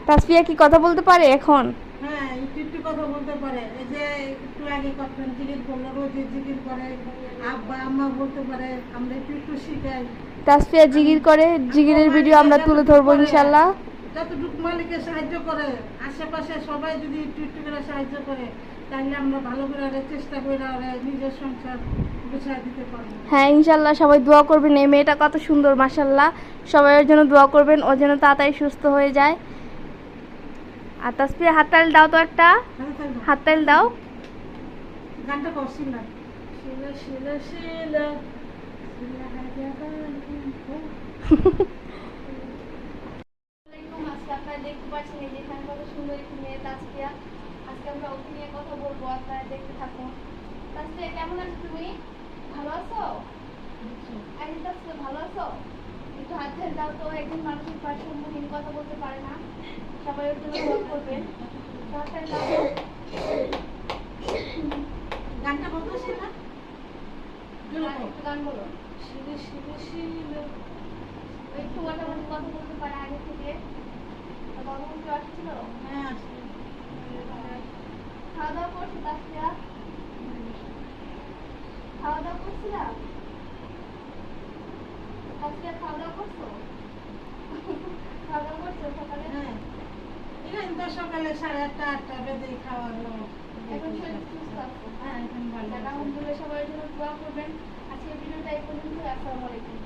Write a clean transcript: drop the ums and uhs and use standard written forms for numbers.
তাসফিয়া কি কথা বলতে পারে এখন? হ্যাঁ, একটু কথা বলতে পারে। এই যে একটু আগে কথা জিজ্ঞেস করলো, রোজ জিজ্ঞেস করে, আব্বা আম্মা বলতে পারে, আমরা একটু শিখাই। তাসফিয়া জিগির করে, জিগিরের ভিডিও আমরা তুলে ধরবো ইনশাল্লাহ। যতটুকু মালিকে সাহায্য করে, আশেপাশে সবাই যদি একটু করে সাহায্য করে, তাহলে আমরা ভালো করে চেষ্টা করে নিজের সংসার গুছিয়ে দিতে পারবো। হ্যাঁ ইনশাল্লাহ, সবাই দোয়া করবেন। এই মেয়েটা কত সুন্দর মাশাল্লাহ, সবাই ওর জন্য দোয়া করবেন, ও যেন তাড়াতাড়ি সুস্থ হয়ে যায়। আর তাসফিয়া হাততালি দাও তো একটা, হাততালি দাও। গানটা করছিলাম, শিলা শিলা শিলা শিলা রাজা আপনারা দেখতে পাচ্ছেন এই যেখানে কত সুন্দর একটি মেয়ে তাসফিয়া। আজকে আমরা ওকে নিয়ে কথা বলবো, আপনারা দেখতে থাকুন। তাসফিয়া কেমন আছো তুমি? ভালো আছো? আরে তাসফিয়া ভালো আছো? একটু হাত ছেড়ে দাও তো, একজন মানসিক ভারসাম্যহীন কথা বলতে পারে না, সবাই ওর জন্য দোয়া করবেন। হাততালি দাও। গানটা বলতেছি না, একটু গান বলো। শিলা শিলা শিলা। একটু মোটামুটি কথা বলতে পারে আগে থেকে, কথা বলতে আসছিল। হ্যাঁ আসলে খাওয়া দাওয়া করছো তাসফিয়া? খাওয়া দাওয়া করছিলাম। তাসফিয়া খাওয়া দাওয়া করছো? খাওয়া দাওয়া করছো সকালে? হ্যাঁ, এখানে তো সকালে 8:30 8টা বেজে খাওয়া হলো। এখন শরীর সুস্থ আছে? হ্যাঁ এখন ভালো। আলহামদুলিল্লাহ, সবাই জন্য দোয়া করবেন। আজকের ভিডিওটা এই পর্যন্ত। আসসালামু আলাইকুম।